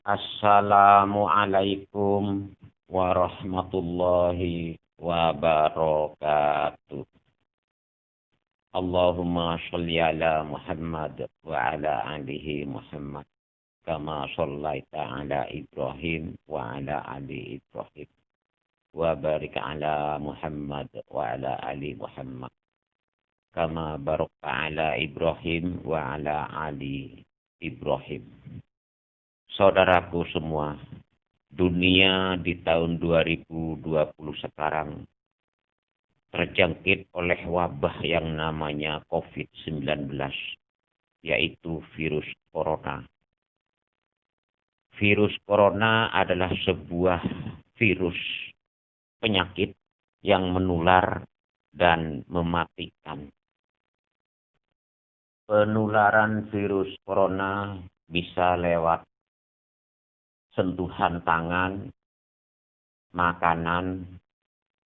Assalamualaikum warahmatullahi wabarakatuh. Allahumma sholli ala Muhammad wa ala alihi Muhammad. Kama shallaita ala Ibrahim wa ala ali Ibrahim. Wa barik ala Muhammad wa ala ali Muhammad. Kama barakta ala Ibrahim wa ala ali Ibrahim. Saudaraku semua, dunia di tahun 2020 sekarang terjangkit oleh wabah yang namanya COVID-19, yaitu virus corona. Virus corona adalah sebuah virus penyakit yang menular dan mematikan. Penularan virus corona bisa lewat sentuhan tangan, makanan,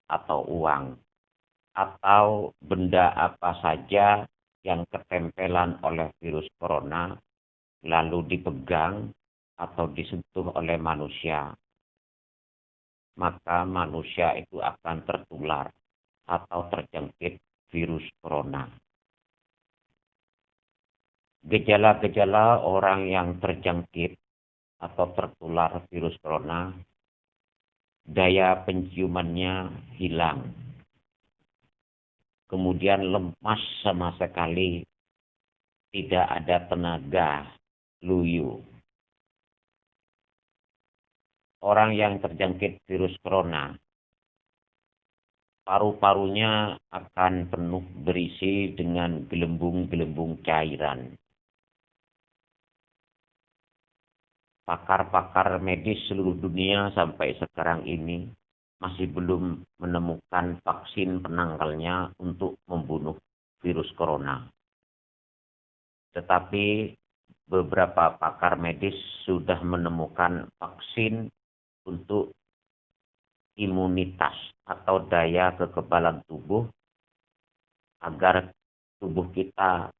atau uang, atau benda apa saja yang ketempelan oleh virus corona, lalu dipegang atau disentuh oleh manusia, maka manusia itu akan tertular atau terjangkit virus corona. Gejala-gejala orang yang terjangkit atau tertular virus corona, daya penciumannya hilang. Kemudian lemas sama sekali, tidak ada tenaga, luyu. Orang yang terjangkit virus corona, paru-parunya akan penuh berisi dengan gelembung-gelembung cairan. Pakar-pakar medis seluruh dunia sampai sekarang ini masih belum menemukan vaksin penangkalnya untuk membunuh virus corona. Tetapi beberapa pakar medis sudah menemukan vaksin untuk imunitas atau daya kekebalan tubuh agar tubuh kita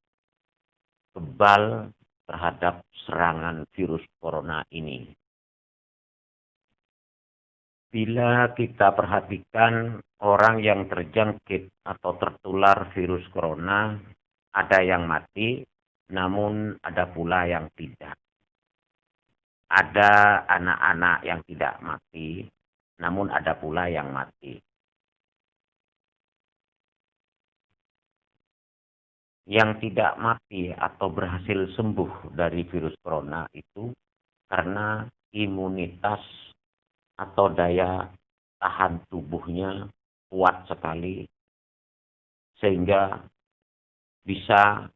kebal terhadap serangan virus corona ini. Bila kita perhatikan orang yang terjangkit atau tertular virus corona, ada yang mati, namun ada pula yang tidak. Ada anak-anak yang tidak mati, namun ada pula yang mati. Yang tidak mati atau berhasil sembuh dari virus corona itu karena imunitas atau daya tahan tubuhnya kuat sekali sehingga bisa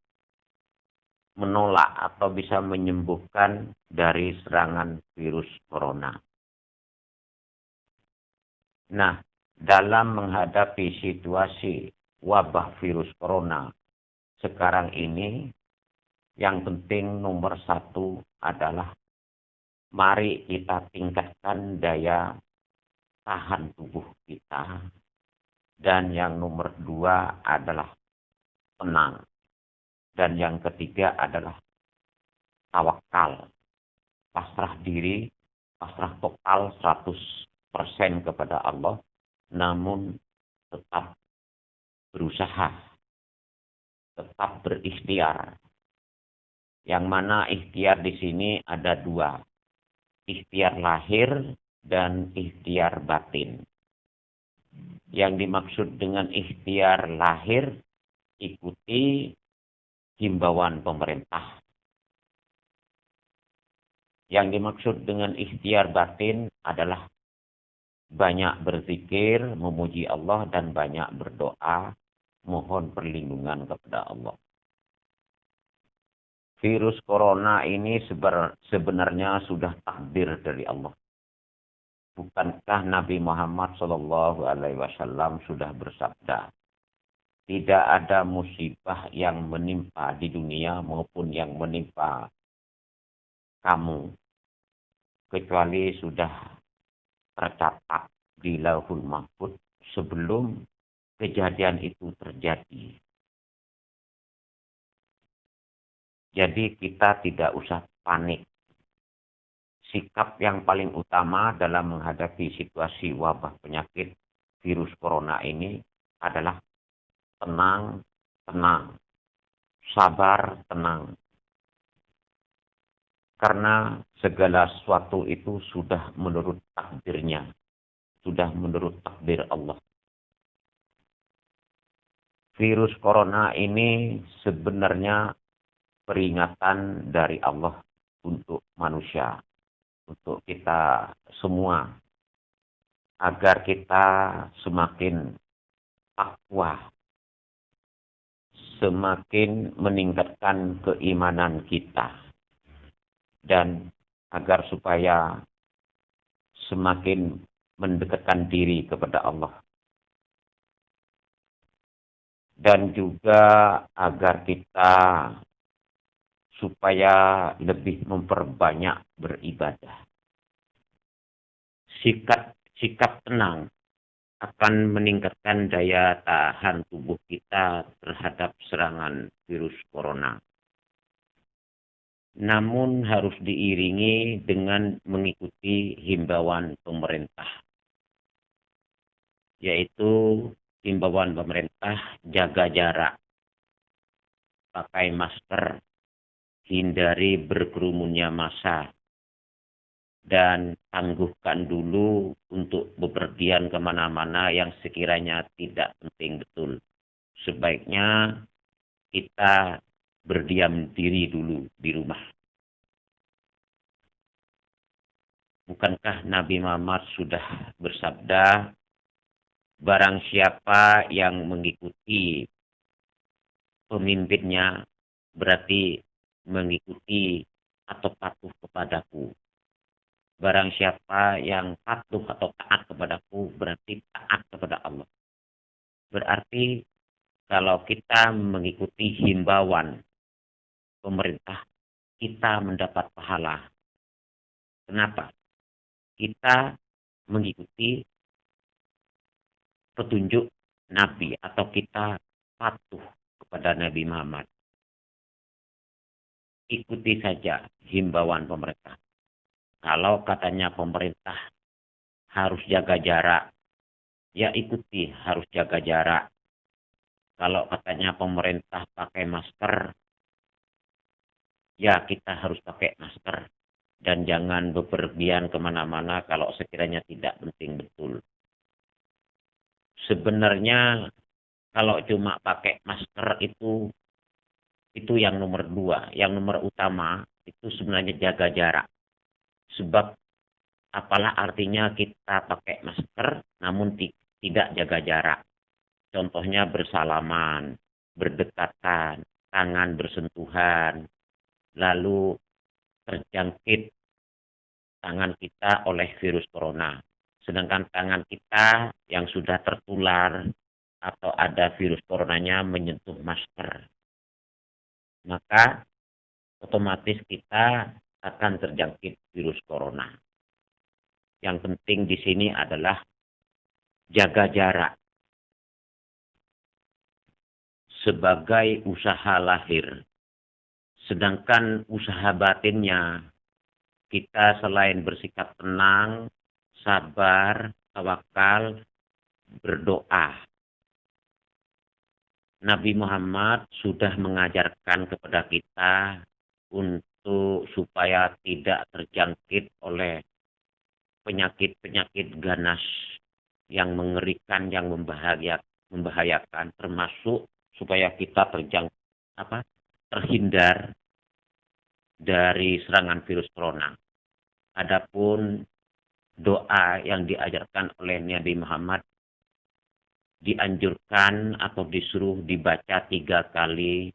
menolak atau bisa menyembuhkan dari serangan virus corona. Nah, dalam menghadapi situasi wabah virus corona sekarang ini, yang penting nomor satu adalah mari kita tingkatkan daya tahan tubuh kita. Dan yang nomor dua adalah tenang. Dan yang ketiga adalah tawakal. Pasrah diri, pasrah total 100% kepada Allah. Namun tetap berusaha. Tetap berikhtiar. Yang mana ikhtiar di sini ada dua. Ikhtiar lahir dan ikhtiar batin. Yang dimaksud dengan ikhtiar lahir, ikuti himbauan pemerintah. Yang dimaksud dengan ikhtiar batin adalah banyak berzikir, memuji Allah, dan banyak berdoa, mohon perlindungan kepada Allah. Virus corona ini sebenarnya sudah takdir dari Allah. Bukankah Nabi Muhammad SAW sudah bersabda, tidak ada musibah yang menimpa di dunia maupun yang menimpa kamu, kecuali sudah tercatat di Lauhul Mahfuz sebelum kejadian itu terjadi. Jadi kita tidak usah panik. sikap yang paling utama dalam menghadapi situasi wabah penyakit virus corona ini adalah tenang, tenang, sabar, tenang. Karena segala sesuatu itu sudah menurut takdirnya, sudah menurut takdir Allah. Virus corona ini sebenarnya peringatan dari Allah untuk manusia, untuk kita semua, agar kita semakin takwa, semakin meningkatkan keimanan kita, dan agar supaya semakin mendekatkan diri kepada Allah. Dan juga agar kita supaya lebih memperbanyak beribadah. Sikap tenang akan meningkatkan daya tahan tubuh kita terhadap serangan virus corona. Namun harus diiringi dengan mengikuti himbauan pemerintah, yaitu himbauan pemerintah jaga jarak, pakai masker, hindari berkerumunnya massa, dan tangguhkan dulu untuk bepergian kemana-mana yang sekiranya tidak penting betul. Sebaiknya kita berdiam diri dulu di rumah. Bukankah Nabi Muhammad sudah bersabda, barang siapa yang mengikuti pemimpinnya berarti mengikuti atau patuh kepadaku. Barang siapa yang patuh atau taat kepadaku berarti taat kepada Allah. Berarti kalau kita mengikuti himbauan pemerintah, kita mendapat pahala. Kenapa? Kita mengikuti petunjuk Nabi atau kita patuh kepada Nabi Muhammad. Ikuti saja himbauan pemerintah. Kalau katanya pemerintah harus jaga jarak, ya ikuti harus jaga jarak. Kalau katanya pemerintah pakai masker, ya kita harus pakai masker. Dan jangan bepergian kemana-mana kalau sekiranya tidak penting betul. Sebenarnya kalau cuma pakai masker itu yang nomor 2. Yang nomor utama itu sebenarnya jaga jarak. Sebab apalah artinya kita pakai masker namun tidak jaga jarak. Contohnya bersalaman, berdekatan, tangan bersentuhan, lalu terjangkit tangan kita oleh virus corona. Sedangkan tangan kita yang sudah tertular atau ada virus coronanya menyentuh masker, maka otomatis kita akan terjangkit virus corona. Yang penting di sini adalah jaga jarak. Sebagai usaha lahir. Sedangkan usaha batinnya, kita selain bersikap tenang, sabar, tawakal, berdoa. Nabi Muhammad sudah mengajarkan kepada kita untuk supaya tidak terjangkit oleh penyakit-penyakit ganas yang mengerikan, yang membahayakan, termasuk supaya kita terhindar dari serangan virus corona. Adapun doa yang diajarkan oleh Nabi Muhammad dianjurkan atau disuruh dibaca 3 kali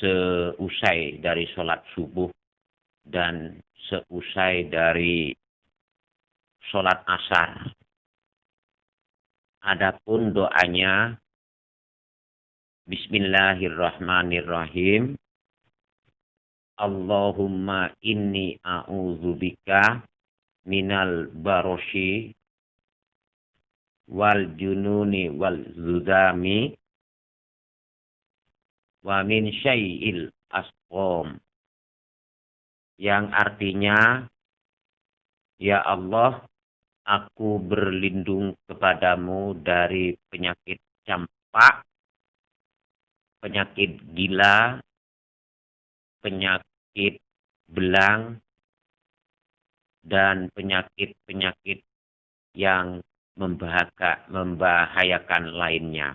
seusai dari sholat subuh dan seusai dari sholat asar. Adapun doanya Bismillahirrahmanirrahim. Allahumma inni a'udzubika minal baroshi wal jununi wal zudami wa min syai'il asqam. yang artinya, ya Allah, aku berlindung kepadamu dari penyakit campak, penyakit gila, penyakit belang, dan penyakit-penyakit yang membahayakan lainnya.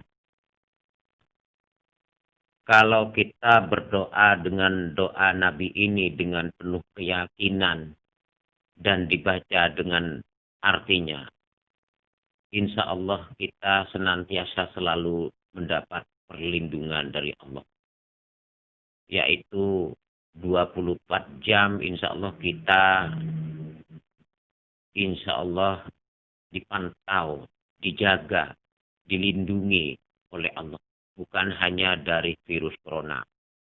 Kalau kita berdoa dengan doa Nabi ini dengan penuh keyakinan dan dibaca dengan artinya, insya Allah kita senantiasa selalu mendapat perlindungan dari Allah. Yaitu 24 jam insya Allah kita dipantau, dijaga, dilindungi oleh Allah. Bukan hanya dari virus corona,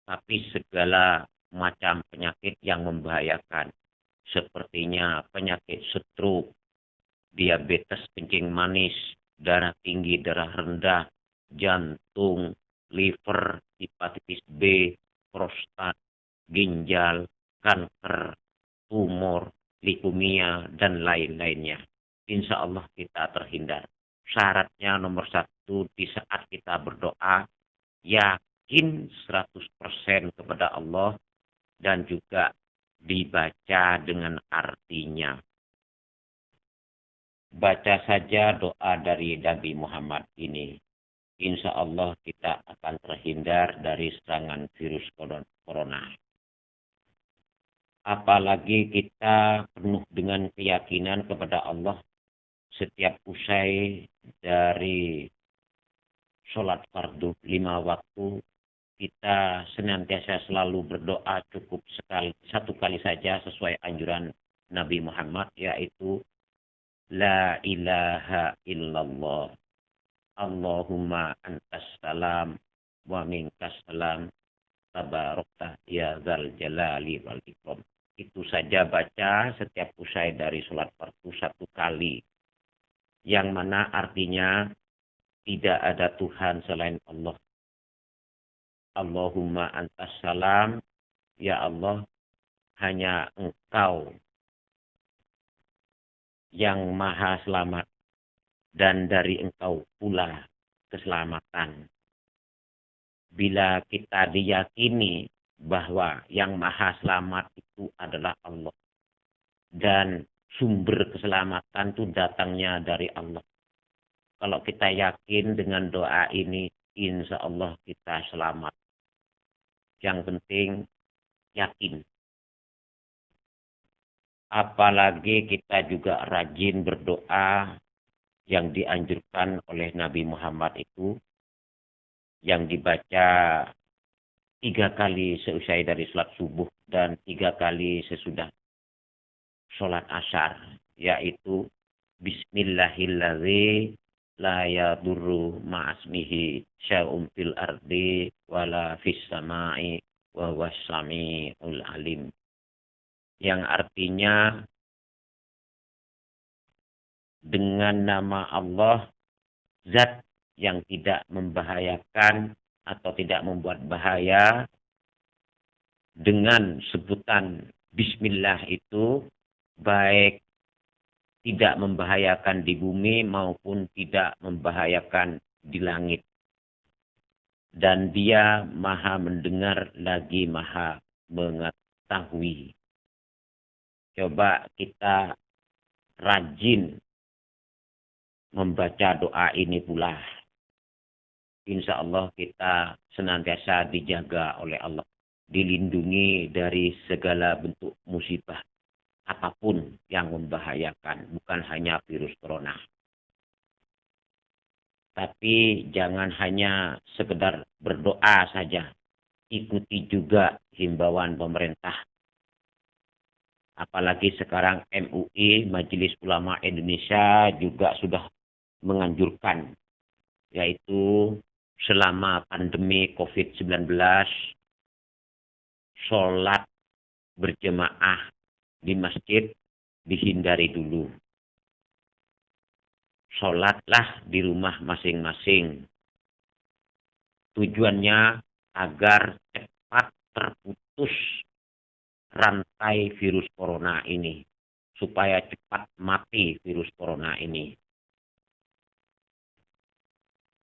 tapi segala macam penyakit yang membahayakan. Sepertinya penyakit stroke, diabetes kencing manis, darah tinggi, darah rendah, jantung, liver, hepatitis B, prostat, ginjal, kanker, tumor, leukemia, dan lain-lainnya. Insya Allah kita terhindar. Syaratnya nomor 1, di saat kita berdoa, yakin 100% kepada Allah dan juga dibaca dengan artinya. Baca saja doa dari Nabi Muhammad ini. Insya Allah kita akan terhindar dari serangan virus corona. Apalagi kita penuh dengan keyakinan kepada Allah setiap usai dari sholat fardu 5 waktu, kita senantiasa selalu berdoa cukup satu kali saja sesuai anjuran Nabi Muhammad, yaitu La ilaha illallah, Allahumma antas salam, wa minkas salam, tabarakta ya dzal jalali wal ikram. Itu saja baca setiap usai dari sholat fardu 1 kali. Yang mana artinya tidak ada Tuhan selain Allah. Allahumma antas salam, ya Allah, hanya Engkau yang maha selamat, dan dari Engkau pula keselamatan. Bila kita diyakini bahwa yang maha selamat itu adalah Allah, dan sumber keselamatan itu datangnya dari Allah. Kalau kita yakin dengan doa ini, insya Allah kita selamat. Yang penting yakin. Apalagi kita juga rajin berdoa yang dianjurkan oleh Nabi Muhammad itu, yang dibaca 3 kali seusai dari sholat subuh dan 3 kali sesudah sholat asar, yaitu Bismillahilladzi la yadurru ma'asmihi sya'um fil ardi wala fis sama'i wa huwas sami'ul alim. Yang artinya, dengan nama Allah, zat yang tidak membahayakan atau tidak membuat bahaya, dengan sebutan Bismillah itu baik tidak membahayakan di bumi maupun tidak membahayakan di langit. Dan dia maha mendengar lagi maha mengetahui. Coba kita rajin membaca doa ini pula. Insya Allah kita senantiasa dijaga oleh Allah. Dilindungi dari segala bentuk musibah. Apapun yang membahayakan. Bukan hanya virus corona. Tapi jangan hanya sekedar berdoa saja. Ikuti juga himbauan pemerintah. Apalagi sekarang MUI, Majelis Ulama Indonesia, juga sudah menganjurkan, yaitu selama pandemi COVID-19, sholat berjemaah di masjid dihindari dulu. Sholatlah di rumah masing-masing. Tujuannya agar cepat terputus rantai virus corona ini, supaya cepat mati virus corona ini.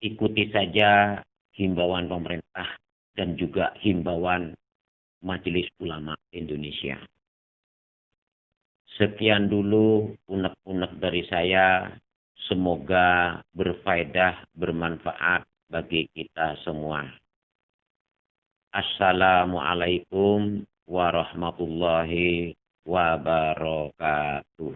Ikuti saja himbauan pemerintah dan juga himbauan Majelis Ulama Indonesia. Sekian dulu unek-unek dari saya. Semoga berfaedah, bermanfaat bagi kita semua. Assalamualaikum warahmatullahi wabarakatuh.